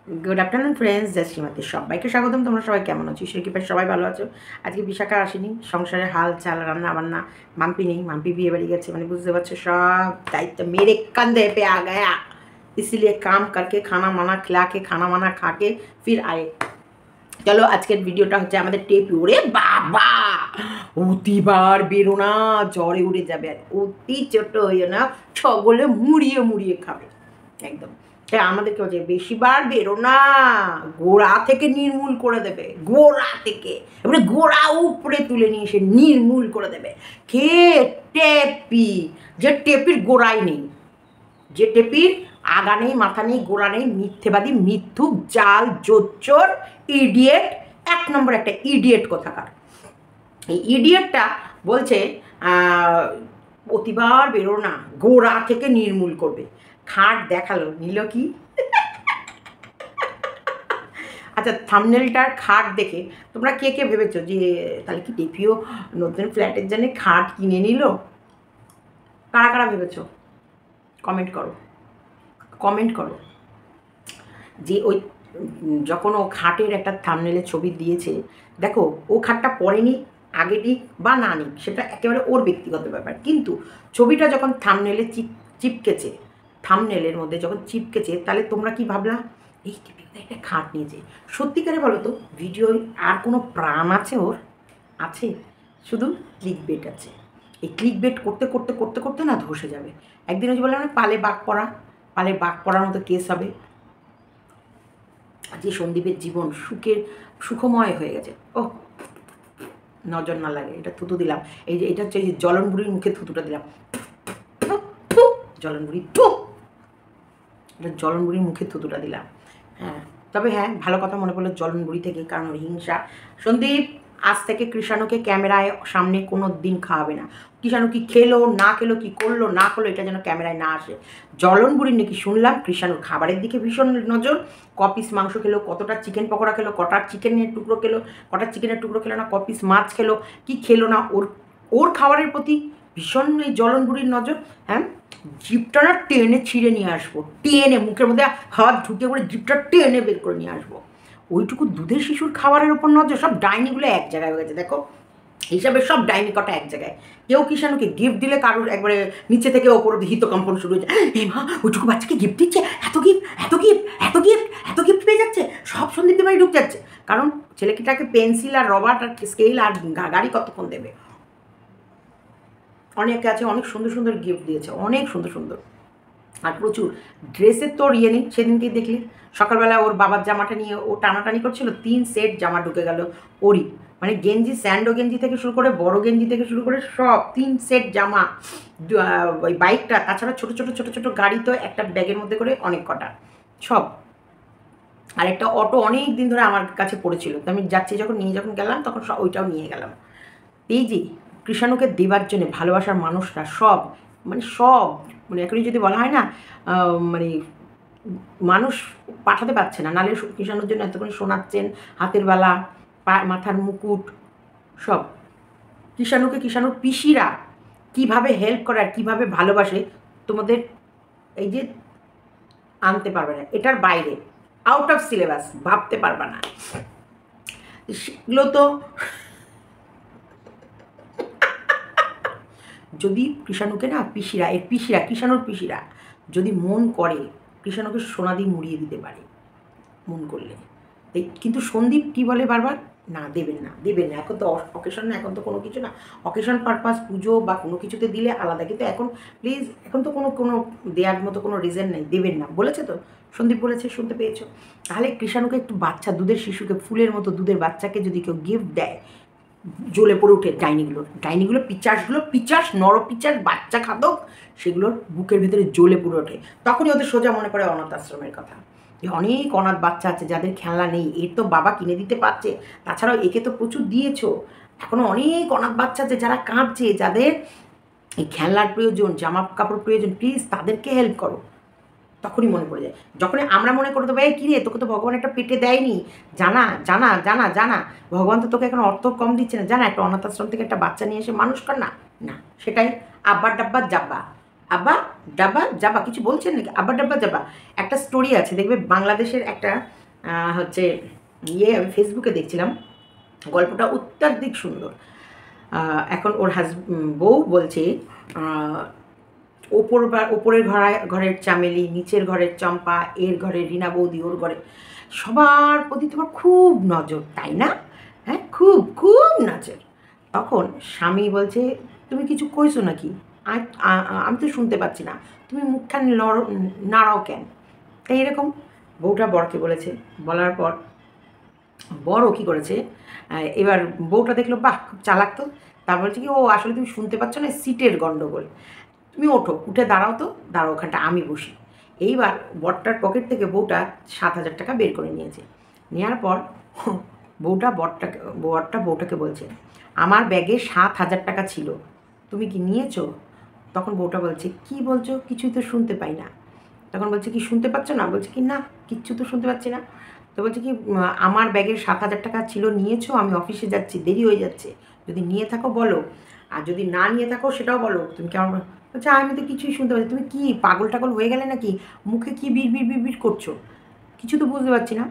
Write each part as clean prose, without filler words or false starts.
Good afternoon friends, জয় শ্রীমতী। সবাইকে স্বাগতম। তোমরা সবাই কেমন আছো? ঈশ্বর কৃপায় সবাই ভালো আছো। আজকে বিশাখা আসেনি, সংসারের হাল চাল রান্না বান্না। মাম্পি নেই, মাম্পি বিয়ে বাড়ি গেছে, মানে বুঝতে পারছো সব दायित्व मेरे कंधे पे आ गया। इसीलिए काम करके खाना माना खिला के खाना माना खा के फिर आए। চলো আজকের ভিডিওটা হচ্ছে আমাদের টেপি। ওরে বাবা, অতিবার বেরো না, জ্বরে উড়ে যাবে। আর অতি ছোট হইও না, ছগলে মুড়িয়ে মুড়িয়ে খাবে একদম। তাই আমাদেরকে বলছে বেশিবার বেরো না, গোড়া থেকে নির্মূল করে দেবে, গোড়া থেকে এবারে গোড়া উপরে তুলে নিয়ে এসে নির্মূল করে দেবে। কে? টেপি। যে টেপির গোড়াই নেই, যে টেপির আগা নেই, মাথা নেই, গোড়া নেই, মিথ্যেবাদী, মিথ্যুক, জাল, জোচ্চোর, ইডিয়েট, এক নম্বর একটা ইডিয়েট কোথাকার। এই ইডিয়েটটা বলছে প্রতিবার বেরো না, গোড়া থেকে নির্মূল করবে। খাট দেখালো, নিল কি? আচ্ছা, থাম্বনেলটার খাট দেখে তোমরা কে কে ভেবেছো যে তাহলে কি টেপিও নতুন ফ্ল্যাটের জন্য খাট কিনে নিল? কারা কারা ভেবেছো? কমেন্ট করো, কমেন্ট করো। যে ওই যখন ও খাটের একটা থাম্বনেলের ছবি দিয়েছে, দেখো ও খাটটা পরেনি, আগে নিক বা না নিক সেটা একেবারে ওর ব্যক্তিগত ব্যাপার, কিন্তু ছবিটা যখন থাম্বনেলে চিপকেছে, থাম্বনেলের মধ্যে যখন চিপকেছে, তাহলে তোমরা কি ভাবলা? এই টিপিতে একটা খাট নিয়েছে। সত্যিকারে বলো তো, ভিডিওয় আর কোনো প্রাণ আছে ওর? আছে? শুধু ক্লিক বেট আছে। এই ক্লিক বেট করতে করতে করতে করতে না ধসে যাবে একদিন। ওই যে বললাম না, পালে বাঘ পড়া, পালে বাঘ পড়ার মতো কেস হবে। যে সন্দীপের জীবন সুখময় হয়ে গেছে। ও নজর না লাগে, এটা থুতু দিলাম। এই যে এটা হচ্ছে জলনবুড়ির মুখে থুতুটা দিলাম। জলনবুড়ি থু, এটা জলনবুড়ির মুখে থুতুটা দিলাম। হ্যাঁ, তবে হ্যাঁ, ভালো কথা মনে পড়লো জলনবুড়ি থেকে, কারণ ওর হিংসা। সন্দীপ আজ থেকে কৃষাণুকে ক্যামেরায় সামনে কোনো দিন খাওয়াবে না। কৃষাণু কি খেলো না খেলো, কি করলো না করলো, এটা যেন ক্যামেরায় না আসে। জলনবুড়ির নাকি শুনলাম কৃষাণুর খাবারের দিকে ভীষণ নজর। কপিস মাংস খেলো, কতটা চিকেন পকোড়া খেলো, কটা চিকেনের টুকরো খেলো, কটা চিকেনের টুকরো খেলো না, কপিস মাছ খেলো, কি খেলো না, ওর খাবারের প্রতি ভীষণ এই জলনবুড়ির নজর। হ্যাঁ, জিপটা না টেনে ছিঁড়ে নিয়ে আসবো, টেনে মুখের মধ্যে হাত ঢুকে করে জিপটা টেনে বের করে নিয়ে আসবো। ওইটুকু দুধের শিশুর খাবারের ওপর নজর। সব ডাইনিগুলো এক জায়গায় হয়ে গেছে, দেখো হিসাবে সব ডাইনি কটা এক জায়গায়। কেউ কৃষাণুকে গিফট দিলে কারোর একবারে নিচে থেকে ওপর হিতকম্পন শুরু হয়ে যায়। এ মা, ওইটুকু বাচ্চাকে গিফট দিচ্ছে, এত গিফট এত গিফট এত গিফট এত গিফট পেয়ে যাচ্ছে, সব সন্দীপের বাড়ি ঢুকে যাচ্ছে। কারণ ছেলেটাকে পেন্সিল আর রবার আর স্কেল আর গাড়ি কতক্ষণ দেবে? অনেকে আছে অনেক সুন্দর সুন্দর গিফট দিয়েছে, অনেক সুন্দর সুন্দর, আর প্রচুর। ড্রেসের তোর ইয়ে নেই। সেদিনকে দেখলে সকালবেলা ওর বাবার জামাটা নিয়ে ও টানাটানি করছিল, 3 সেট জামা ঢুকে গেল ওরই, মানে গেঞ্জি, স্যান্ডো গেঞ্জি থেকে শুরু করে বড় গেঞ্জি থেকে শুরু করে সব 3 সেট জামা। ওই বাইকটা, তাছাড়া ছোটো ছোটো ছোটো ছোটো গাড়ি তো একটা ব্যাগের মধ্যে করে অনেক কটা সব। আর একটা অটো অনেক দিন ধরে আমার কাছে পড়েছিল, তো আমি যাচ্ছি যখন নিয়ে যখন গেলাম তখন ওইটাও নিয়ে গেলাম। এই যে কৃষাণুকে দেবার জন্য ভালোবাসার মানুষরা সব, মানে সব, মানে এখনই যদি বলা হয় না, মানে মানুষ পাঠাতে পারছে না, নালে কৃষাণুর জন্য এতক্ষণ শোনাচ্ছেন, হাতের বালা, মাথার মুকুট সব। কৃষাণুকে কৃষাণুর পিসিরা কীভাবে হেল্প করে আর কীভাবে ভালোবাসে, তোমাদের এই যে আনতে পারবে না, এটার বাইরে, আউট অফ সিলেবাস, ভাবতে পারবে না সেগুলো। তো যদি কৃষাণুকে না পিসিরা, এর পিসিরা, কৃষাণুর পিসিরা যদি মন করে, কৃষাণুকে সোনা দিয়ে মুড়িয়ে দিতে পারে মন করলে। কিন্তু সন্দীপ কী বলে বারবার, না দেবেন না দেবেন না, এখন তো অকেশন না, এখন তো কোনো কিছু না, অকেশন পারপাস পুজো বা কোনো কিছুতে দিলে আলাদা, কিন্তু এখন প্লিজ, এখন তো কোনো দেওয়ার মতো কোনো রিজন নেই, দেবেন না বলেছে তো, সন্দীপ বলেছে, শুনতে পেয়েছো? তাহলে কৃষাণুকে একটু বাচ্চা, দুধের শিশুকে, ফুলের মতো দুধের বাচ্চাকে যদি কেউ গিফট দেয়, জ্বলে পড়ে উঠে ডাইনিগুলো পিচাস নরপিচাস বাচ্চা খাদক, সেগুলোর বুকের ভেতরে জ্বলে পড়ে ওঠে। তখনই ওদের সোজা মনে পড়ে অনাথ আশ্রমের কথা, যে অনেক অনাথ বাচ্চা আছে যাদের খেলনা নেই, এর তো বাবা কিনে দিতে পারছে, তাছাড়াও একে তো প্রচুর দিয়েছো। এখনও অনেক অনাথ বাচ্চা আছে যারা কাঁদছে, যাদের এই খেলনার প্রয়োজন, জামা কাপড় প্রয়োজন, প্লিজ তাদেরকে হেল্প করো। তখনই মনে পড়ে যায়, যখনই আমরা মনে করে দেবো, এই কিরে তোকে তো ভগবান একটা পেটে দেয়নি, জানা জানা জানা জানা, ভগবান তো তোকে এখন অর্থ কম দিচ্ছে না, জানা একটা অনাথ আশ্রম থেকে একটা বাচ্চা নিয়ে এসে মানুষ কর না। না, সেটাই আব্বা ডাব্বা যাব্বা, আব্বা ডাব্বা যাবা, কিছু বলছেন নাকি? আব্বা ডাব্বা যাবা। একটা স্টোরি আছে দেখবে, বাংলাদেশের একটা হচ্ছে আমি ফেসবুকে দেখছিলাম, গল্পটা অত্যাধিক সুন্দর। এখন ওর বউ বলছে ওপরের ঘরের চামেলি, নিচের ঘরের চম্পা, এর ঘরের রিনা বৌদি, ওর ঘরে সবার প্রতি তোমার খুব নজর, তাই না? হ্যাঁ, খুব খুব নজর। তখন স্বামী বলছে, তুমি কিছু কইছো নাকি? আমি তো শুনতে পাচ্ছি না, তুমি মুখখান নাড়াও কেন? তাই এরকম বউটা বরকে বলেছে। বলার পর বড়ও কী করেছে, এবার বউটা দেখলো বাহ খুব চালাক তো, তা বলছে কি, ও আসলে তুমি শুনতে পাচ্ছ না, সিটের গণ্ডগোল, তুমি ওঠো, উঠে দাঁড়াও তো, দাঁড়াও ওখানটা আমি বসি। এইবার বরটার পকেট থেকে বউটা 7,000 টাকা বের করে নিয়েছে। নেওয়ার পর বরটা বউটাকে বলছে, আমার ব্যাগে 7,000 টাকা ছিল, তুমি কি নিয়েছো? তখন বউটা বলছে, কি বলছো, কিছুই তো শুনতে পাই না। তখন বলছে, কি শুনতে পাচ্ছ না? বলছে কি, না কিচ্ছু তো শুনতে পাচ্ছি না। তো বলছে কি, আমার ব্যাগের 7,000 টাকা ছিল, নিয়েছো? আমি অফিসে যাচ্ছি, দেরি হয়ে যাচ্ছে, যদি নিয়ে থাকো বলো, আর যদি না নিয়ে থাকো সেটাও বলো। তুমি কেমন? বলছে, আমি তো কিছুই শুনতে পাচ্ছি। তুমি কি পাগল টাগল হয়ে গেলে নাকি? মুখে কি বিড় বিড় বিড় বিড় করছো? কিছু তো বুঝতে পারছি না।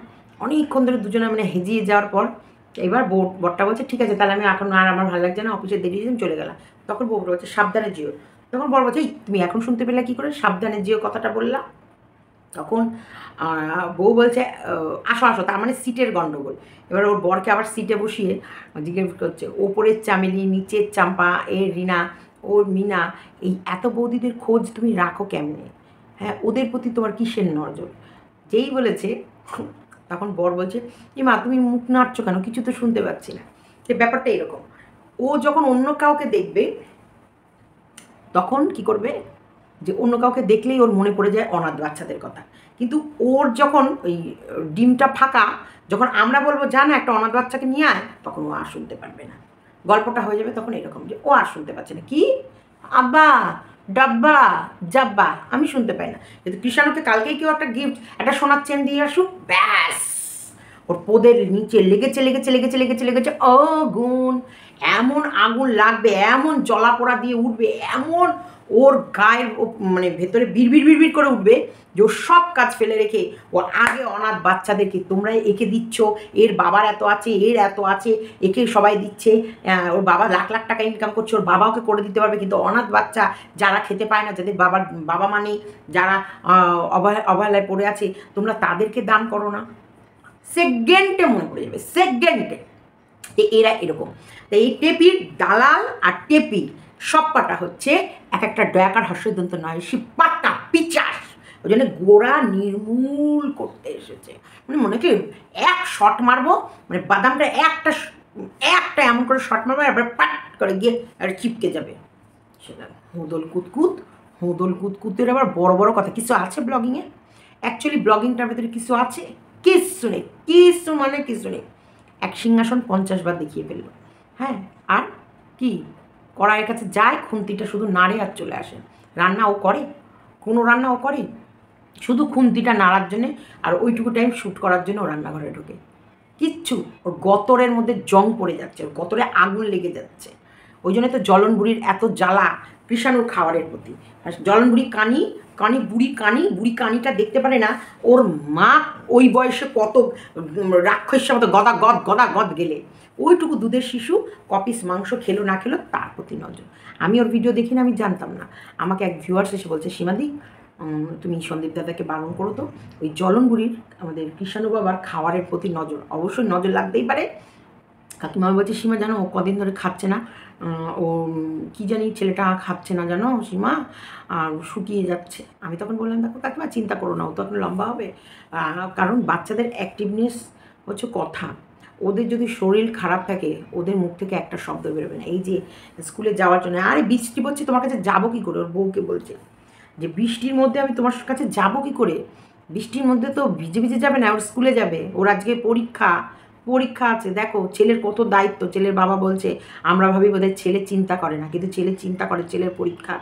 অনেকক্ষণ ধরে দুজনে মানে হেজিয়ে যাওয়ার পর এবার বরটা বলছে, ঠিক আছে তাহলে আমি এখন আর আমার ভালো লাগছে না, অফিসে দেরি দিন চলে গেলাম। তখন বউটা বলছে, সাবধানে যেও। তখন বর বলছে, তুমি এখন শুনতে পেলে কী করে, সাবধানে যেও কথাটা বললাম? তখন বউ বলছে, আসো আসো, তার মানে সিটের গণ্ডগোল। এবার ওর বরকে আবার সিটে বসিয়ে জিজ্ঞেস করছে, ওপরের চামেলি, নিচের চাম্পা, এর রিনা, ওর মিনা, এই এত বৌদিদের খোঁজ তুমি রাখো কেমনে? হ্যাঁ, ওদের প্রতি তোমার কিসের নজর? যেই বলেছে তখন বর বলছে, মা তুমি মুখ নাড়ছো কেন, কিছু তো শুনতে পাচ্ছি না। সে ব্যাপারটা এরকম, ও যখন অন্য কাউকে দেখবে তখন কি করবে, যে অন্য কাউকে দেখলেই ওর মনে পড়ে যায় অনাথ বাচ্চাদের কথা। কিন্তু ওর যখন ওই ডিমটা ফাঁকা, যখন আমরা বলবো যা না একটা অনাথ বাচ্চাকে নিয়ে আয়, তখন ও আর শুনতে পারবে না। গল্পটা হয়ে যাবে তখন এরকম, যে ও আর শুনতে পাচ্ছে না, কি আব্বা ডাব্বা জাব্বা, আমি শুনতে পাই না। কিন্তু কৃষাণুকে কালকেই কেউ একটা গিফট, একটা সোনার চেন দিয়ে আসুক, ব্যাস ওর পোদের নিচে লেগেছে লেগেছে লেগেছে লেগেছে লেগেছে আগুন, এমন আগুন লাগবে, এমন জ্বলাপোড়া দিয়ে উঠবে, এমন ওর গায়ের মানে ভেতরে বিড়বিড় বিড়বিড় করে উঠবে যে ও সব কাজ ফেলে রেখে ওর আগে অনাথ বাচ্চাদেরকে, তোমরা একে দিচ্ছ, এর বাবার এত আছে, এর এত আছে, একে সবাই দিচ্ছে, ওর বাবা লাখ লাখ টাকা ইনকাম করছে, ওর বাবা ওকে করে দিতে পারবে, কিন্তু অনাথ বাচ্চা যারা খেতে পায় না, যাদের বাবা মা নেই, যারা অবহেলায় পড়ে আছে, তোমরা তাদেরকে দান করো না। সেকেন্ডে মনে পড়ে যাবে, সেকেন্ডে। এরা এরকম। তো এই টেপির দালাল আর টেপি সবকটা হচ্ছে এক একটা ডয়াকার হর্ষদন্ত নয়, সে পাটা পিচাস, ওই জন্য গোড়া নির্মূল করতে এসেছে। মানে মনে কি এক শট মারবো, মানে বাদামটা একটা এমন করে শট মারবো, এবার পাট করে গিয়ে আর চিপকে যাবে। সেটা হুদল কুতকুতের আবার বড় বড় কথা কিছু আছে ব্লগিংয়ে। অ্যাকচুয়ালি ব্লগিংটার ভেতরে কিছু আছে, কিচ্ছু নেই, কিছু মানে কিছু নেই। এক সিংহাসন 50 বার দেখিয়ে ফেললো। হ্যাঁ, আর কি কড়াইয়ের কাছে যায়, খুন্তিটা শুধু নাড়ে আর চলে আসে। রান্না ও করে? কোনো রান্না ও করে? শুধু খুন্তিটা নাড়ার জন্যে আর ওইটুকু টাইম শ্যুট করার জন্য ও রান্নাঘরে ঢোকে। কিচ্ছু, ওর গতরের মধ্যে জং পড়ে যাচ্ছে, ওর গতরে আগুন লেগে যাচ্ছে। ওই জন্য তো জ্বলন বুড়ির এত জ্বালা কৃষাণুর খাবারের প্রতি। আর জ্বলন বুড়ি বুড়ি কানিটা দেখতে পারে না ওর মা ওই বয়সে কত রাক্ষসের মতো গদা গদ গেলে, ওইটুকু দুধের শিশু কপিস মাংস খেলো না খেলো তার প্রতি নজর। আমি ওর ভিডিও দেখি না, আমি জানতাম না। আমাকে এক ভিউয়ার্স এসে বলছে, সীমাদি তুমি সন্দীপ দাদাকে বারণ করো তো, ওই জ্বলন বুড়ির আমাদের কৃষাণু বাবার খাবারের প্রতি নজর, অবশ্যই নজর লাগতেই পারে। কাকিমা বলছে, সীমা জানো ও কদিন ধরে খাচ্ছে না, ও কী জানি ছেলেটা খাচ্ছে না জানো সীমা, আর শুকিয়ে যাচ্ছে। আমি তখন বললাম, দেখো কাকিমা চিন্তা করো না, ও তো এখন লম্বা হবে। কারণ বাচ্চাদের অ্যাক্টিভনেস হচ্ছে কথা, ওদের যদি শরীর খারাপ থাকে ওদের মুখ থেকে একটা শব্দ বেরোবে না। এই যে স্কুলে যাওয়ার জন্য, আরে বৃষ্টি পড়ছে তোমার কাছে যাবো কী করে, ওর বউকে বলছে যে বৃষ্টির মধ্যে আমি তোমার কাছে যাবো কী করে, বৃষ্টির মধ্যে তো ভিজে ভিজে যাবে না, ওর স্কুলে যাবে, ওর আজকে পরীক্ষা আছে। দেখো ছেলের কত দায়িত্ব। ছেলের বাবা বলছে, আমরা ভাবি বোধহয় ছেলে চিন্তা করে না, কিন্তু ছেলে চিন্তা করে, ছেলের পরীক্ষা,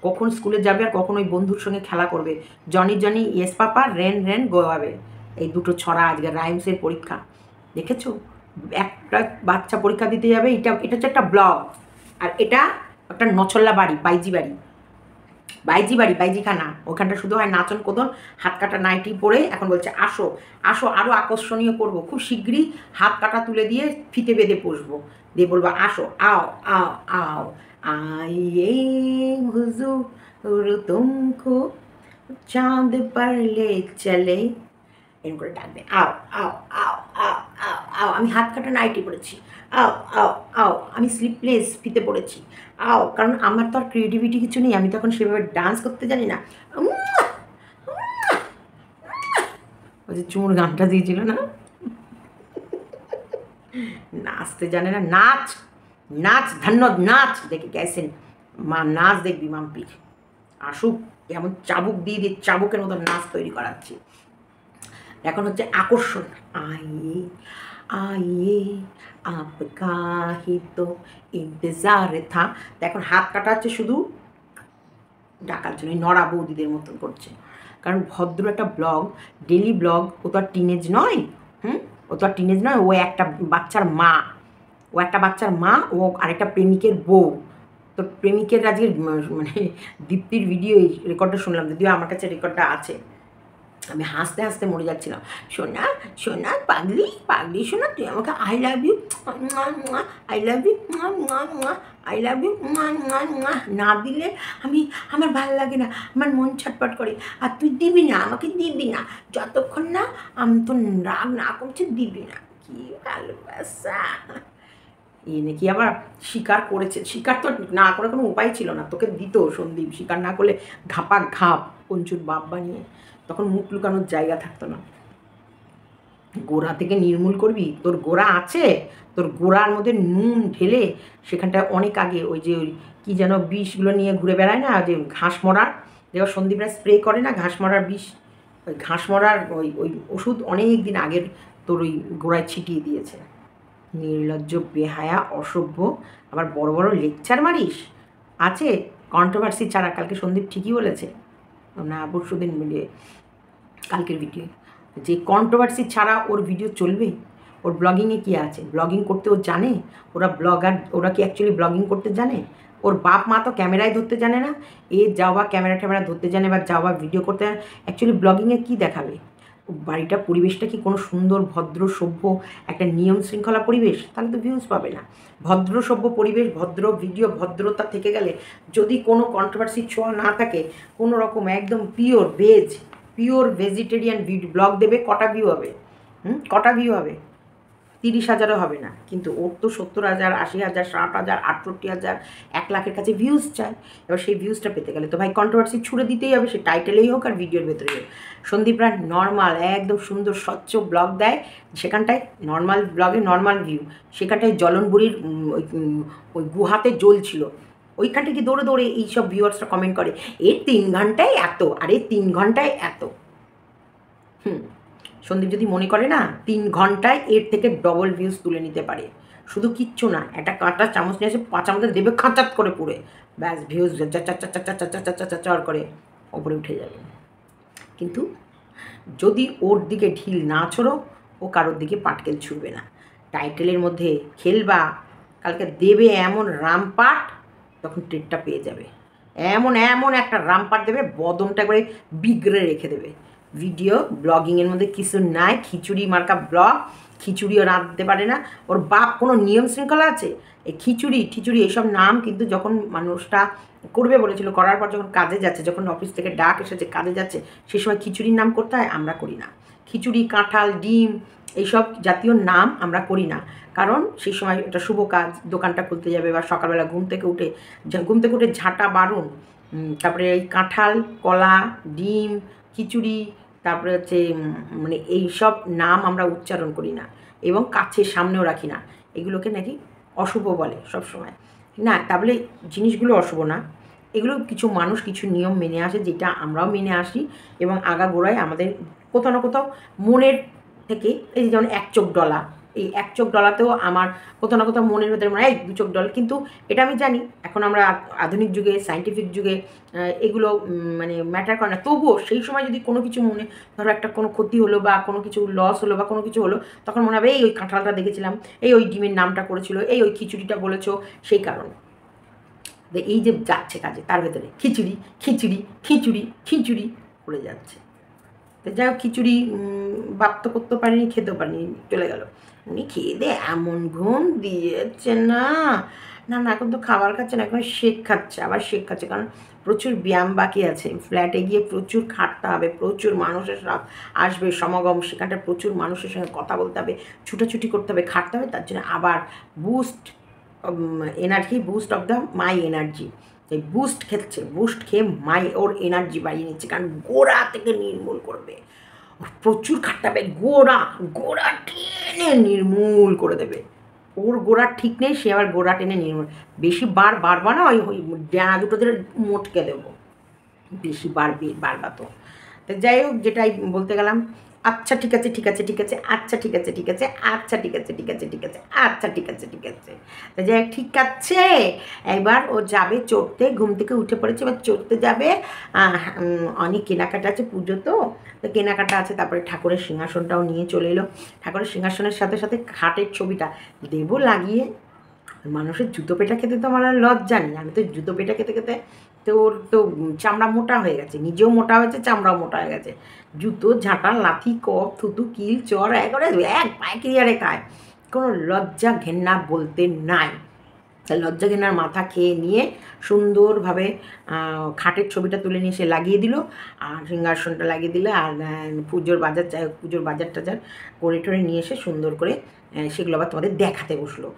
কখন স্কুলে যাবে আর কখন ওই বন্ধুর সঙ্গে খেলা করবে। জনি ইয়েস পাপা রেন গোয়াবে, এই দুটো ছড়া আজকে রাইমসের পরীক্ষা। দেখেছো, একটা বাচ্চা পরীক্ষা দিতে যাবে, এটা হচ্ছে একটা ব্লগ, আর এটা একটা নছল্লা বাড়ি, বাইজি বাড়ি। বাইজি বাড়ি বাইজিখানা, ওখানটা শুধু হয় নাচন কোদন, হাত কাটা নাইটি পরে। এখন বলছে আসো আসো, আরও আকর্ষণীয় করবো খুব শীঘ্রই, হাত কাটা তুলে দিয়ে ফিতে বেঁধে বসবো, দিয়ে বলবো আসো আও আও আও আইয়ে হুজুর তুমকো চাঁদ पर ले চলে, এরকম করে ডাকবে। আও আও আও আও আও আও, আমি হাত কাটা নাইটি পড়েছি। আও আও আও, আমি স্লিপলেস ফিতে পড়েছি। আও, কারণ আমার তো আর ক্রিয়েটিভিটি কিছু নেই, আমি তখন সেভাবে ডান্স করতে জানি না। ওই যে চুমুর গানটা দিয়েছিল না, নাচতে জানে না, নাচ নাচ ধন্যদ নাচ দেখে গেছেন মা, নাচ দেখবি মাম্পির, আসুক এমন চাবুক দিয়ে দিয়ে চাবুকের মতো নাচ তৈরি করাচ্ছি। এখন হচ্ছে আকর্ষণ। আইয়ে আইয়ে আপকা হি তো ইন্তজার থা। এখন হাত কাটা হচ্ছে শুধু ডাকার জন্য, নড়া বৌদিদের মতন করছে। কারণ ভদ্র একটা ব্লগ, ডেলি ব্লগ, ও তো আর টিনেজ নয়। ও তো আর টিনেজ নয়, ও একটা বাচ্চার মা, ও একটা বাচ্চার মা, ও আরেকটা প্রেমিকের বউ। তো প্রেমিকের আজকে মানে দীপ্তির ভিডিও রেকর্ডটা শুনলাম, যদিও আমার কাছে রেকর্ডটা আছে, আমি হাসতে হাসতে মরে যাচ্ছিলাম। সোনা সোনা পাগলি পাগলি সোনা, তুই আমাকে I love you, I love you, I love you না দিলে আমি, আমার ভালো লাগে না, আমার মন ছটপট করে, আর তুই দিবি না, আমাকে দিবি না, যতক্ষণ না আমি তো রাগ না করছে দিবি না। কি ভালোবাসা! এ নাকি আবার স্বীকার করেছে, স্বীকার তো না করে কোনো উপায় ছিল না, তোকে দিত সন্দীপ, স্বীকার না করলে ঘাপা ঘাপ পঞ্চুর বাপ বানিয়ে, তখন মুখ লুকানোর জায়গা থাকতো না। গোড়া থেকে নির্মূল করবি, তোর গোড়া আছে, তোর গোড়ার মধ্যে নুন ঢেলে সেখানটায় অনেক আগে ওই যে ওই কী যেন বিষগুলো নিয়ে ঘুরে বেড়ায় না, যে ঘাস মরার, যেবার সন্দীপরা স্প্রে করে না ঘাস মরার বিষ, ওই ঘাস মরার ওই ওই ওষুধ অনেক দিন আগের তোর ওই গোড়ায় ছিটিয়ে দিয়েছে। নির্লজ্জ বেহায়া অসভ্য, আবার বড় বড় লেকচার মারিস। আছে কন্ট্রোভার্সি ছাড়া, কালকে সন্দীপ ঠিকই বলেছে না, পরশুদিন মিলিয়ে কালকের ভিডিও, যে কন্ট্রোভার্সি ছাড়া ওর ভিডিও চলবে? ওর ব্লগিংয়ে কী আছে? ব্লগিং করতে ও জানে? ওরা ব্লগার, ওরা কি অ্যাকচুয়ালি ব্লগিং করতে জানে? ওর বাপ মা তো ক্যামেরায় ধরতে জানে না, এ যাওয়া ক্যামেরা ট্যামেরা ধরতে জানে বা যাওয়া ভিডিও করতে জানে, অ্যাকচুয়ালি ব্লগিংয়ে কী দেখাবে? বাড়িটা পরিবেশটা কি কোনো সুন্দর ভদ্র সভ্য একটা নিয়ম শৃঙ্খলা পরিবেশ? তাহলে তো ভিউজ পাবে না। ভদ্র সভ্য পরিবেশ, ভদ্র ভিডিও, ভদ্রতা থেকে গেলে যদি কোনো কন্ট্রোভার্সি ছোঁয়া না থাকে, কোনো রকম একদম pure veg, pure vegetarian blog দেবে, কটা ভিউ হবে? কটা ভিউ হবে? 30,000ও হবে না, কিন্তু ওর তো 70,000, 80,000, 60,000, 68,000, 1 লাখের কাছে ভিউজ চায়। এবার সেই ভিউজটা পেতে গেলে তো ভাই কন্ট্রোভার্সি ছুড়ে দিতেই হবে, সে টাইটেলেই হোক আর ভিডিওর ভেতরে হোক। সন্দীপরা নর্মাল একদম সুন্দর স্বচ্ছ ব্লগ দেয়, সেখানটায় নর্মাল ব্লগে নর্মাল ভিউ, সেখানটায় জ্বলনবুড়ির ওই গুহাতে জ্বলছিল, ওইখানটা কি দৌড়ে দৌড়ে এইসব ভিউয়ার্সরা কমেন্ট করে, এর 3 ঘন্টায় এত, আরে 3 ঘন্টায় এত। সন্দীপ যদি মনে করে না 3 ঘন্টায় এর থেকে ডবল ভিউজ তুলে নিতে পারে, শুধু কিচ্ছু না, একটা কাঁটা চামচ নিয়ে এসে পাঁচা মধ্যে দেবে, খাঁচাত করে পুড়ে, ব্যাস ভিউজ চার করে ওপরে উঠে যাবে। কিন্তু যদি ওর দিকে ঢিল না ছোড়ো, ও কারোর দিকে পাটকেল ছুঁড়বে না। টাইটেলের মধ্যে খেলবা, কালকে দেবে এমন রামপাট, তখন ট্রেডটা পেয়ে যাবে, এমন এমন একটা রামপাট দেবে, বদনটা করে বিগড়ে রেখে দেবে। ভিডিও ব্লগিংয়ের মধ্যে কিছু নাই, খিচুড়ি মার্কা ব্লগ, খিচুড়িও রাঁধতে পারে না, ওর বাপ কোনো নিয়ম শৃঙ্খলা আছে? এই খিচুড়ি ঠিচুড়ি এইসব নাম কিন্তু যখন মানুষটা করবে বলেছিল, করার পর যখন কাজে যাচ্ছে, যখন অফিস থেকে ডাক এসেছে কাজে যাচ্ছে, সেই সময় খিচুড়ির নাম করতে হয়, আমরা করি না। খিচুড়ি, কাঁঠাল, ডিম এইসব জাতীয় নাম আমরা করি না, কারণ সেই সময় একটা শুভ কাজ, দোকানটা খুলতে যাবে বা সকালবেলা ঘুম থেকে উঠে ঝাঁটা বারণ, তারপরে এই কাঁঠাল, কলা, ডিম, খিচুড়ি, তারপরে হচ্ছে মানে এই সব নাম আমরা উচ্চারণ করি না, এবং কাছের সামনেও রাখি না, এগুলোকে নাকি অশুভ বলে সব সময়। না, তাহলে জিনিসগুলো অশুভ না, এগুলো কিছু মানুষ কিছু নিয়ম মেনে আসে, যেটা আমরাও মেনে আসি, এবং আগাগোড়ায় আমাদের কোথাও না কোথাও মনের থেকে, এই যেমন 1 চোখ ডলা, এই 1 চোখ ডলাতেও আমার কোথাও না কোথাও মনের ভেতরে মানে এই 2 চোখ ডলা, কিন্তু এটা আমি জানি এখন আমরা আধুনিক যুগে, সায়েন্টিফিক যুগে এগুলো মানে ম্যাটার করে না, তবুও সেই সময় যদি কোনো কিছু মনে, ধরো একটা কোনো ক্ষতি হলো বা কোনো কিছু লস হলো বা কোনো কিছু হলো, তখন মনে হবে এই ওই কাঁঠালটা দেখেছিলাম, এই ওই ডিমের নামটা করেছিল, এই ওই খিচুড়িটা বলেছো, সেই কারণে। তো এই যে যাচ্ছে কাজে তার ভেতরে খিচুড়ি খিচুড়ি খিচুড়ি খিচুড়ি করে যাচ্ছে। তো যাই হোক খিচুড়ি বাপ তো করতেও পারিনি, খেতেও পারিনি, চলে গেল। উনি খেয়ে দিয়ে এমন ঘুম দিয়েছে না, না না এখন তো খাবার খাচ্ছে না, এখন শেক খাচ্ছে, আবার শেক খাচ্ছে, কারণ প্রচুর ব্যায়াম বাকি আছে। ফ্ল্যাটে গিয়ে প্রচুর খাটতে হবে, প্রচুর মানুষের আসবে সমাগম, সেখানটা প্রচুর মানুষের সঙ্গে কথা বলতে হবে, ছুটোছুটি করতে হবে, খাটতে হবে, তার জন্য আবার boost energy, boost of the my energy, এই বুস্ট খেচ্ছে, বুস্ট খেয়ে ওর এনার্জি বাড়িয়ে নিচ্ছে, কারণ গোড়া থেকে নির্মূল করবে, প্রচুর খাটতে হবে, গোড়া টেনে নির্মূল করে দেবে। ওর গোড়া ঠিক নেই, সে আবার গোড়া টেনে নির্মূল, বেশি বাড়বা না, ওই ডানা দুটো ধরে মোটকে দেবো, বেশি বাড়বা তো। যাই হোক, যেটাই বলতে গেলাম, আচ্ছা ঠিক আছে ঠিক আছে ঠিক আছে, আচ্ছা ঠিক আছে ঠিক আছে, আচ্ছা ঠিক আছে ঠিক আছে ঠিক আছে, আচ্ছা ঠিক আছে ঠিক আছে। তা যাই হোক, ঠিক আছে, এবার ও যাবে চড়তে, ঘুম থেকে উঠে পড়েছে, এবার চড়তে যাবে। অনেক কেনাকাটা আছে, পুজো তো কেনাকাটা আছে, তারপরে ঠাকুরের সিংহাসনটাও নিয়ে চলে এলো। ঠাকুরের সিংহাসনের সাথে সাথে খাটের ছবিটা দেবো লাগিয়ে। মানুষের জুতো পেটা খেতে তো আমার আর লজ্জা নেই, আমি তো জুতো পেটা খেতে খেতে তো ওর তো চামড়া মোটা হয়ে গেছে, নিজেও মোটা হয়েছে, চামড়াও মোটা হয়ে গেছে। জুতো ঝাঁটা লাথি কপ থুতু কিল চর একবারে এক পায়ে ক্লিয়ারে খায়, কোনো লজ্জা ঘেন্না বলতে নাই। তাই লজ্জা ঘেন্নার মাথা খেয়ে নিয়ে সুন্দরভাবে খাটের ছবিটা তুলে নিয়ে সে লাগিয়ে দিল, আর সিংহাসনটা লাগিয়ে দিল, আর পুজোর বাজার টাজার করে টরে নিয়ে এসে সুন্দর করে সেগুলো আবার তোমাদের দেখাতে বসলো।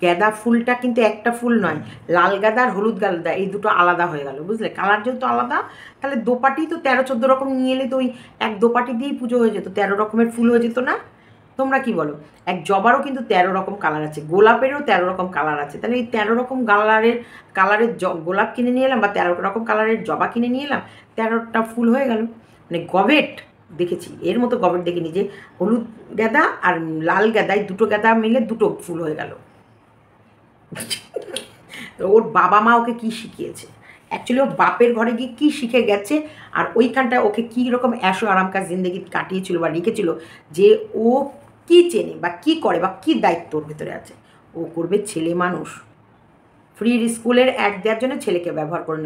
গাঁদা ফুলটা কিন্তু একটা ফুল নয়, লাল গাঁদা আর হলুদ গাঁদা, এই দুটো আলাদা হয়ে গেল, বুঝলে, কালার যেহেতু আলাদা, তাহলে দোপাটি তো 13-14 রকম নিয়ে এলে তো ওই এক দোপাটি দিয়েই পুজো হয়ে যেত, 13 রকমের ফুল হয়ে যেত না? তোমরা কি বলো? এক জবারও কিন্তু 13 রকম কালার আছে, গোলাপেরও 13 রকম কালার আছে, তাহলে এই 13 রকম কালারের গোলাপ কিনে নিয়ে এলাম, বা 13 রকম কালারের জবা কিনে নিয়ে এলাম, 13টা ফুল হয়ে গেল। মানে গভেট দেখেছি, এর মতো গভেট দেখিনি যে হলুদ গাঁদা আর লাল গাঁদায় দুটো গাঁদা মিলে দুটো ফুল হয়ে গেল। ওর বাবা মা ওকে কী শিখিয়েছে, অ্যাকচুয়ালি ও বাপের ঘরে গিয়ে কী শিখে গেছে, আর ওইখানটায় ওকে কী রকম অ্যাশো আরামকার জিন্দগি কাটিয়েছিল বা রেখেছিল, যে ও কী চেনে বা কী করে বা কী দায়িত্ব ওর ভেতরে আছে। ও করবে ছেলে মানুষ, ফ্রি স্কুলের অ্যাড দেওয়ার জন্য ছেলেকে ব্যবহার করে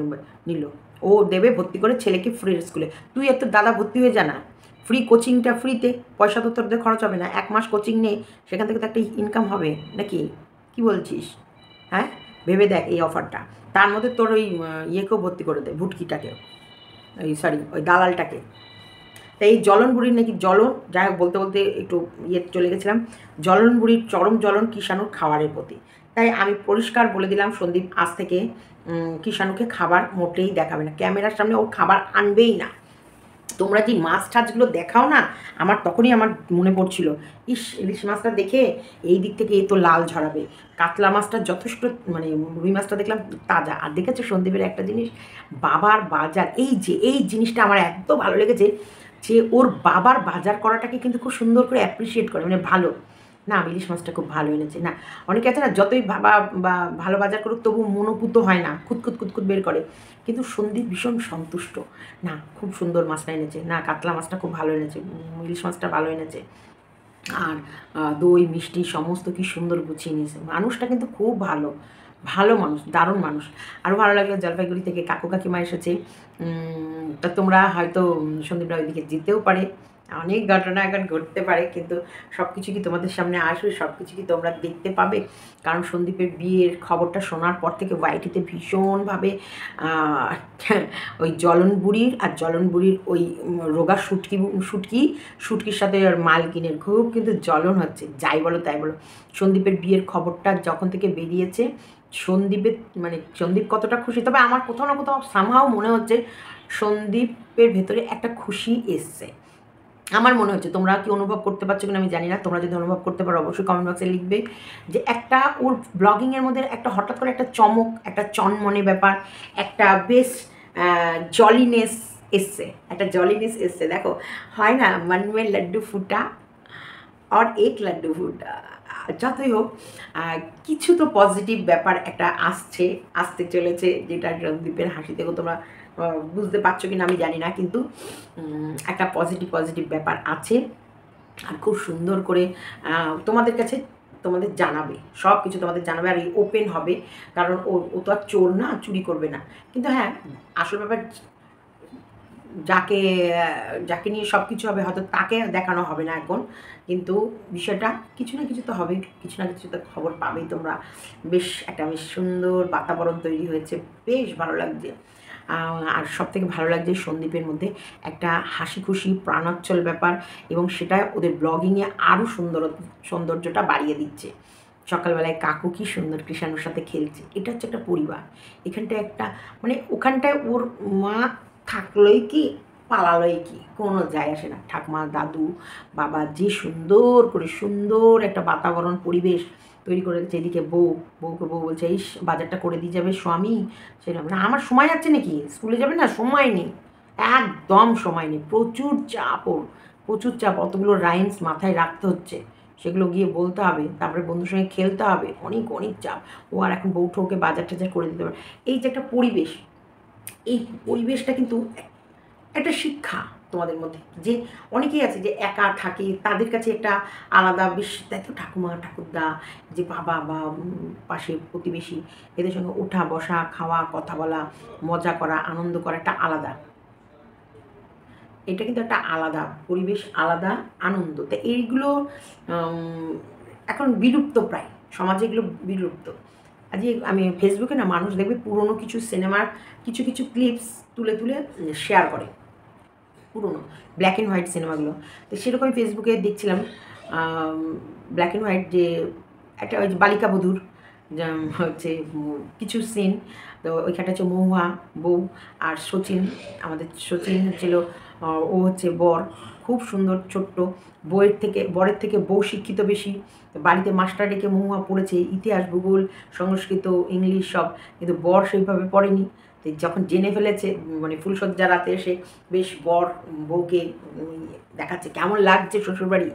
নিল, ও দেবে ভর্তি করে ছেলেকে ফ্রি স্কুলে। তুই এত দাদা ভর্তি হয়ে জানা, ফ্রি কোচিংটা ফ্রিতে, পয়সা তো তোদের খরচ হবে না, 1 মাস কোচিং নেই, সেখান থেকে তো একটা ইনকাম হবে নাকি, কি বলছিস? হ্যাঁ, ভেবে দেখ এই অফারটা, তার মধ্যে তোর ওই ইয়েকেও ভর্তি করে দে, ভুটকিটাকে, ওই দালালটাকে। তাই এই জ্বলন বুড়ির নাকি যাই হোক, বলতে বলতে একটু চলে গেছিলাম, জ্বলন বুড়ির চরম জ্বলন কিষাণুর খাবারের প্রতি। তাই আমি পরিষ্কার বলে দিলাম, সন্দীপ আজ থেকে কিষাণুকে খাবার মোটেই দেখাবে না, ক্যামেরার সামনে ও খাবার আনবেই না। তোমরা যে মাছ টাছগুলো দেখাও না, আমার তখনই আমার মনে পড়ছিল, ইলিশ মাছটা দেখে এই দিক থেকে এ তো লাল ঝরাবে, কাতলা মাছটা যথেষ্ট, মানে রুই মাছটা দেখলাম তাজা। আর দেখেছো সন্দীপের একটা জিনিস, বাবার বাজার, এই জিনিসটা আমার এত ভালো লেগেছে, যে ওর বাবার বাজার করাটাকে কিন্তু খুব সুন্দর করে অ্যাপ্রিসিয়েট করে, মানে ভালো না, ইলিশ মাছটা খুব ভালো এনেছে না। অনেকে আছে না, যতই বা ভালো বাজার করুক তবু মনোপুত হয় না, খুঁতখুত বের করে, কিন্তু সন্দীপ ভীষণ সন্তুষ্ট, না খুব সুন্দর মাছটা এনেছে, না কাতলা মাছটা খুব ভালো এনেছে, ইলিশ মাছটা ভালো এনেছে, আর দই মিষ্টি সমস্ত কি সুন্দর গুছিয়ে নিয়েছে। মানুষটা কিন্তু খুব ভালো মানুষ, দারুণ মানুষ। আরও ভালো লাগলো জলপাইগুড়ি থেকে কাকু কাকিমা এসেছে, তা তোমরা হয়তো সন্দীপরা ওইদিকে যেতেও পারে, অনেক ঘটনা এখন ঘটতে পারে, কিন্তু সব কিছু কি তোমাদের সামনে আসবে, সব কিছু কি তোমরা দেখতে পাবে? কারণ সন্দীপের বিয়ের খবরটা শোনার পর থেকে ওয়াইটিতে ভীষণভাবে ওই জ্বলন বুড়ির ওই রোগা শুটকির সাথে আর মালকিনের খুব কিন্তু জ্বলন হচ্ছে। যাই বলো তাই বলো, সন্দীপের বিয়ের খবরটা যখন থেকে বেরিয়েছে, সন্দীপ কতটা খুশি, তবে আমার কোথাও না কোথাও সামহাও মনে হচ্ছে সন্দীপের ভেতরে একটা খুশি এসছে, আমার মনে হচ্ছে। তোমরা কি অনুভব করতে পারছো কিনা আমি জানি না, তোমরা যদি অনুভব করতে পারো অবশ্যই কমেন্ট বক্সে লিখবে, যে একটা ওর ব্লগিংয়ের মধ্যে একটা হঠাৎ করে একটা চমক, একটা চনমনে ব্যাপার, একটা বেশ জলিনেস এসছে, দেখো হয় না, মন মে লাড্ডু ফুটা আর এক লাড্ডু ফুটা, যতই হোক কিছু তো পজিটিভ ব্যাপার একটা আসতে চলেছে, যেটা সন্দীপের হাসি থেকেও তোমরা বুঝতে পারছো কিনা আমি জানি না, কিন্তু একটা পজিটিভ ব্যাপার আছে। আর খুব সুন্দর করে তোমাদের কাছে তোমাদের জানাবে, সব কিছু তোমাদের জানাবে, আর এই ওপেন হবে, কারণ ও তো আর চোর না, চুরি করবে না। কিন্তু হ্যাঁ, আসল ব্যাপার যাকে যাকে নিয়ে সব কিছু হবে হয়তো তাকে দেখানো হবে না এখন, কিন্তু বিষয়টা কিছু না কিছু তো হবে, কিছু না কিছু তো খবর পাবেই তোমরা। বেশ সুন্দর বাতাবরণ তৈরি হয়েছে, বেশ ভালো লাগছে। আর সবথেকে ভালো লাগছে সন্দীপের মধ্যে একটা হাসি খুশি প্রাণোচ্ছল ব্যাপার, এবং সেটা ওদের ব্লগিংয়ে আরও সৌন্দর্যটা বাড়িয়ে দিচ্ছে। সকালবেলায় কাকু কি সুন্দর কৃষাণুর সাথে খেলছে, এটা হচ্ছে একটা পরিবার। এখানটায় একটা মানে ওখানটায় ওর মা থাকলোই কি পালালোই কি কোনো যায় আসে না। ঠাকুমা, দাদু, বাবা যে সুন্দর একটা বাতাবরণ পরিবেশ তৈরি করে রেখেছে। এদিকে বউকে বলছে এই বাজারটা করে দিয়ে যাবে স্বামী, সেরকম না। আমার সময় আছে নাকি, স্কুলে যাবে না, সময় নেই, একদম সময় নেই, প্রচুর চাপ ওর, প্রচুর চাপ। অতগুলো রাইমস মাথায় রাখতে হচ্ছে, সেগুলো গিয়ে বলতে হবে, তারপরে বন্ধুর সঙ্গে খেলতে হবে, অনেক চাপ। ও আর এখন বউ ঠোকে বাজার টাজার করে দিতে পারে। এই যে একটা পরিবেশ, এই পরিবেশটা কিন্তু একটা শিক্ষা তোমাদের মধ্যে, যে অনেকেই আছে যে একা থাকে, তাদের কাছে একটা আলাদা বেশ দেখো ঠাকুমা ঠাকুরদা, যে বাবা বা পাশে প্রতিবেশী, এদের সঙ্গে ওঠা বসা, খাওয়া, কথা বলা, মজা করা, আনন্দ করা একটা আলাদা, এটা কিন্তু একটা আলাদা পরিবেশ, আলাদা আনন্দ। তো এইগুলো এখন বিলুপ্ত, প্রায় সমাজে এগুলো বিলুপ্ত। আজকে আমি ফেসবুকে না মানুষ দেখবে পুরনো কিছু সিনেমার কিছু ক্লিপস তুলে শেয়ার করে, পুরনো ব্ল্যাক অ্যান্ড হোয়াইট সিনেমাগুলো। তো সেরকম ফেসবুকে দেখছিলাম ব্ল্যাক অ্যান্ড হোয়াইট, যে একটা ওই বালিকা বধূর হচ্ছে কিছু সিন। তো ওইখানটা হচ্ছে মহুয়া বউ, আর সচিন, আমাদের সচিন ছিল, ও হচ্ছে বর, খুব সুন্দর ছোট্ট, বরের থেকে বউ শিক্ষিত বেশি। বাড়িতে মাস্টার ডেকে মহুয়া পড়েছে ইতিহাস, ভূগোল, সংস্কৃত, ইংলিশ সব, কিন্তু বর সেইভাবে পড়েনি। তো যখন জেনে ফেলেছে, মানে ফুলসজ্জা রাতে এসে বেশ বর বউকে দেখাচ্ছে কেমন লাগছে শ্বশুরবাড়ি,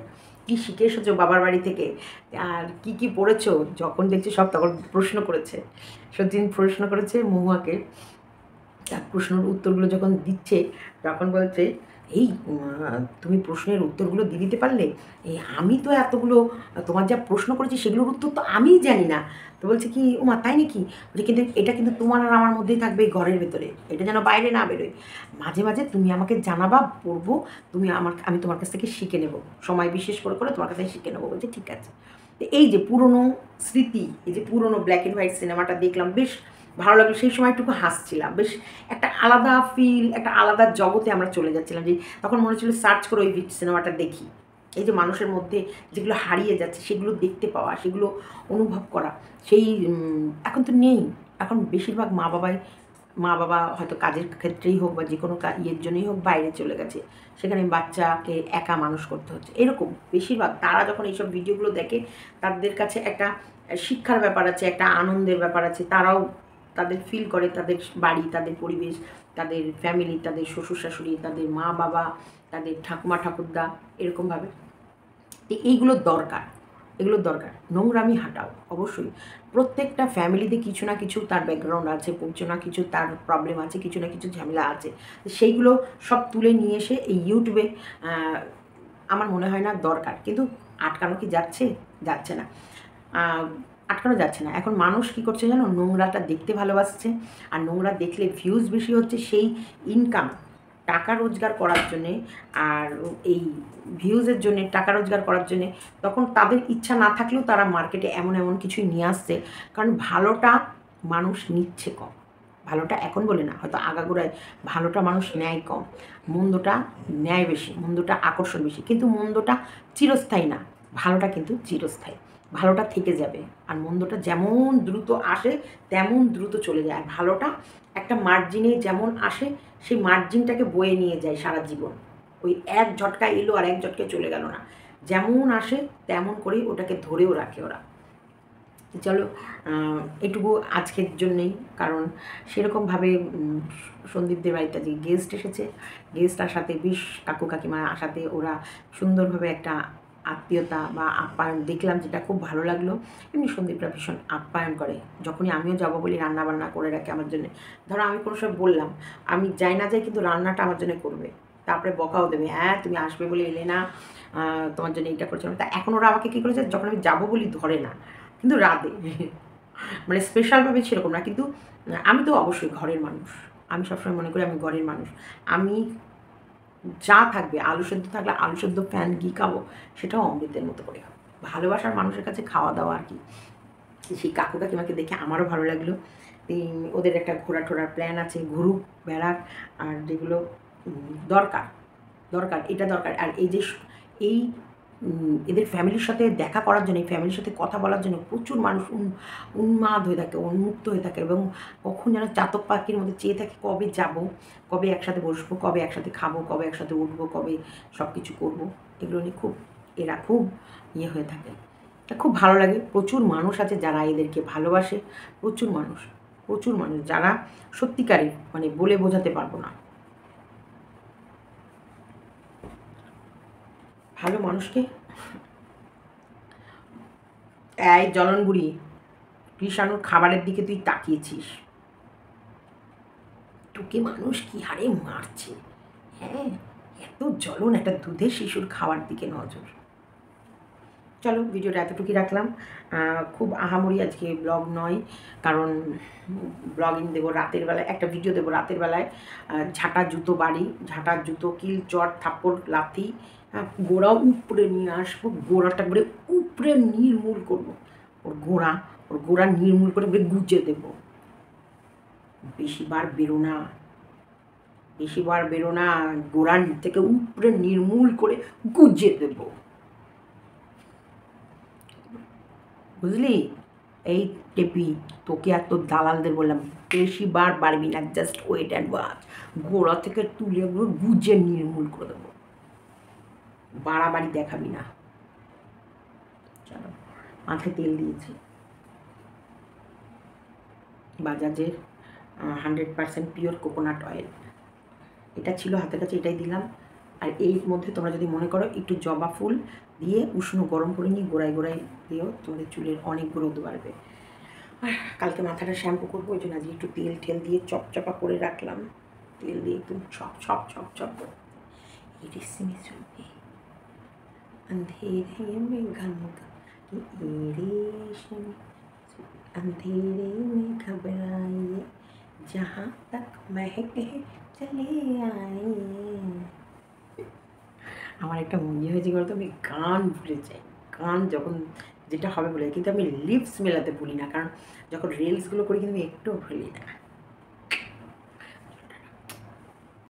কী শিখে এসেছো বাবার বাড়ি থেকে, আর কি পড়েছো, যখন দেখছে সব তখন প্রশ্ন করেছে, সত্যিন প্রশ্ন করেছে মহুয়াকে। তার প্রশ্নের উত্তরগুলো যখন দিচ্ছে তখন বলছে এই তুমি প্রশ্নের উত্তরগুলো দিয়ে দিতে পারলে, এই আমি তো এতগুলো তোমার যা প্রশ্ন করেছি সেগুলোর উত্তর তো আমিই জানি না। তো বলছে কি ওমা তাই নাকি, বলছে কিন্তু এটা কিন্তু তোমার আর আমার মধ্যেই থাকবে এই ঘরের ভেতরে, এটা যেন বাইরে না বেরোয়, মাঝে মাঝে তুমি আমাকে জানাবা, পড়বো, আমি তোমার কাছ থেকে শিখে নেবো, সময় বিশেষ করে তোমার কাছ থেকে শিখে নেবো। বলছে ঠিক আছে। তো এই যে পুরনো স্মৃতি, এই যে পুরনো ব্ল্যাক অ্যান্ড হোয়াইট সিনেমাটা দেখলাম, বেশ ভালো লাগলো। সেই সময়টুকু হাসছিলাম, বেশ একটা আলাদা ফিল, একটা আলাদা জগতে আমরা চলে যাচ্ছিলাম, যে তখন মনে হচ্ছিল সার্চ করে ওই সিনেমাটা দেখি। এই যে মানুষের মধ্যে যেগুলো হারিয়ে যাচ্ছে সেগুলো দেখতে পাওয়া, সেগুলো অনুভব করা, সেই এখন তো নেই। এখন বেশিরভাগ মা বাবা হয়তো কাজের ক্ষেত্রেই হোক বা যে কোনো ইয়ের জন্যই হোক বাইরে চলে গেছে, সেখানে বাচ্চাকে একা মানুষ করতে হচ্ছে, এরকম বেশিরভাগ। তারা যখন এইসব ভিডিওগুলো দেখে তাদের কাছে একটা শিক্ষার ব্যাপার আছে, একটা আনন্দের ব্যাপার আছে, তারাও তাদের ফিল করে তাদের বাড়ি, তাদের পরিবেশ, তাদের ফ্যামিলি, তাদের শ্বশুর শাশুড়ি, তাদের মা বাবা, তাদের ঠাকুমা ঠাকুরদা, এরকমভাবে। এইগুলোর দরকার, এগুলোর দরকার। নোংরামি হাঁটাও অবশ্যই। প্রত্যেকটা ফ্যামিলিতে কিছু না কিছু তার ব্যাকগ্রাউন্ড আছে, কিছু না কিছু তার প্রবলেম আছে, কিছু না কিছু ঝামেলা আছে। সেইগুলো সব তুলে নিয়ে এসে এই ইউটিউবে আমার মনে হয় না দরকার, কিন্তু আটকানো কি যাচ্ছে না, আটকানো যাচ্ছে না। এখন মানুষ কী করছে জানো, নোংরাটা দেখতে ভালোবাসছে, আর নোংরা দেখলে ভিউজ বেশি হচ্ছে, সেই ইনকাম, টাকা রোজগার করার জন্যে, আর এই ভিউজের জন্যে টাকা রোজগার করার জন্যে তখন তাদের ইচ্ছা না থাকলেও তারা মার্কেটে এমন কিছুই নিয়ে আসছে, কারণ ভালোটা মানুষ নিচ্ছে কম। ভালোটা এখন বলে না, হয়তো আগাগোড়ায় ভালোটা মানুষ নেয় কম, মন্দটা নেয় বেশি, মন্দটা আকর্ষণ বেশি, কিন্তু মন্দটা চিরস্থায়ী না, ভালোটা কিন্তু চিরস্থায়ী। ভালোটা থেকে যাবে, আর মন্দটা যেমন দ্রুত আসে তেমন দ্রুত চলে যায়। আর ভালোটা একটা মার্জিনে যেমন আসে, সেই মার্জিনটাকে বয়ে নিয়ে যায় সারা জীবন। ওই এক ঝটকা এলো আর এক ঝটকায় চলে গেল না, যেমন আসে তেমন করেই ওটাকে ধরেও রাখে ওরা। চলো এটুকু আজকের জন্যেই, কারণ সেরকমভাবে সন্দীপদের বাড়িতে যে গেস্ট এসেছে, গেস্ট আসাতে বেশ কাকু কাকিমা আসাতে ওরা সুন্দরভাবে একটা আত্মীয়তা বা আপ্যায়ন দেখলাম, যেটা খুব ভালো লাগলো। এমনি সন্দীপরা ভীষণ আপ্যায়ন করে, যখনই আমিও যাবো বলি রান্না বান্না করে রাখে আমার জন্য। ধরো আমি কোনো সময় বললাম আমি যাই না যাই, কিন্তু রান্নাটা আমার জন্য করবে, তারপরে বকাও দেবে, হ্যাঁ তুমি আসবে বলে এলে না, তোমার জন্য এইটা করছে না। তা এখন ওরা আমাকে কী করেছে, যখন আমি যাবো বলি ধরে না, কিন্তু রাতে মানে স্পেশালভাবে সেরকম না, কিন্তু আমি তো অবশ্যই ঘরের মানুষ, আমি সবসময় মনে করি আমি ঘরের মানুষ। আমি যা থাকবে, আলু সেদ্ধ থাকলে আলু সেদ্ধ ফ্যান ঘি খাবো, সেটাও অমৃতের মতো করে খাবো। ভালোবাসার মানুষের কাছে খাওয়া দাওয়া আর কি। সেই কাকু কাকিমাকে দেখে আমারও ভালো লাগলো। ওদের একটা ঘোরা টোরার প্ল্যান আছে, ঘুরুক বেড়াক, আর যেগুলো দরকার দরকার এটা দরকার। আর এই যে এই এদের ফ্যামিলির সাথে দেখা করার জন্য, এই ফ্যামিলির সাথে কথা বলার জন্য প্রচুর মানুষ উন্মাদ হয়ে থাকে, উন্মুক্ত হয়ে থাকে, এবং কখন যেন চাতক পাখির মধ্যে চেয়ে থাকে কবে যাব, কবে একসাথে বসবো, কবে একসাথে খাবো, কবে একসাথে উঠবো, কবে সব কিছু করবো। এগুলো নিয়ে এরা খুব ইয়ে হয়ে থাকে। খুব ভালো লাগে। প্রচুর মানুষ আছে যারা এদেরকে ভালোবাসে, প্রচুর মানুষ যারা সত্যিকারের, মানে বলে বোঝাতে পারবো না। ভালো মানুষকে, এই জলন বুড়ি, কৃষাণুর খাবারের দিকে তুই তাকিয়েছিস, তোকে মানুষ কি হারে মারছে। হ্যাঁ, এত জ্বলন একটা দুধের শিশুর খাওয়ার দিকে নজর। চলো ভিডিওটা এতটুকুই রাখলাম। খুব আহামরি আজকে ব্লগ নয়, কারণ ব্লগিং দেবো রাতের বেলায়, একটা ভিডিও দেবো রাতের বেলায়। ঝাঁটা জুতো বাড়ি, ঝাঁটার জুতো, কিল চট থাপ্পড় লাথি, গোড়া উপড়ে নিয়ে আসবো, গোড়াটা করে উপড়ে নির্মূল করবো, ওর গোড়া নির্মূল করে গুজে দেবো। বেশিবার বেরো না, গোড়ার থেকে উপড়ে নির্মূল করে গুজে দেবো, বুঝলি? এই টেপি, তোকে আর তোর দালালদের বললাম বেশিবার বাড়বি না, জাস্ট ওয়েট অ্যান্ড ওয়াচ। গোড়া থেকে তুলে গুজে নির্মূল করে দেবো, বাড়াবাড়ি দেখাবি না। চলো, মাথায় তেল দিয়েছি বাজাজের 100% পিওর কোকোনাট অয়েল, এটা ছিল হাতের কাছে, এটাই দিলাম। আর এর মধ্যে তোমরা যদি মনে করো একটু জবা ফুল দিয়ে উষ্ণ গরম করে নিয়ে গোড়ায় গোড়ায় দিও, তোমাদের চুলের অনেক গ্রোথ বাড়বে। আর কালকে মাথাটা শ্যাম্পু করবো, ওই জন্য আজকে একটু তেল ঠেল দিয়ে চপচপা করে রাখলাম, তেল দিয়ে একটু ছপ ছপ ছপ ছপ করে। रेशमी सुबह अंधेरे में रेशमी अंधेरे में घबराइए जहाँ तक महक है चले आए। আমার একটা মনে হয়েছে বলতো, আমি গান ভুলে যাই, গান যখন যেটা হবে বলে, কিন্তু আমি লিপস মেলাতে ভুলি না, কারণ যখন রিলসগুলো করি কিন্তু আমি একটুও ভুলি না।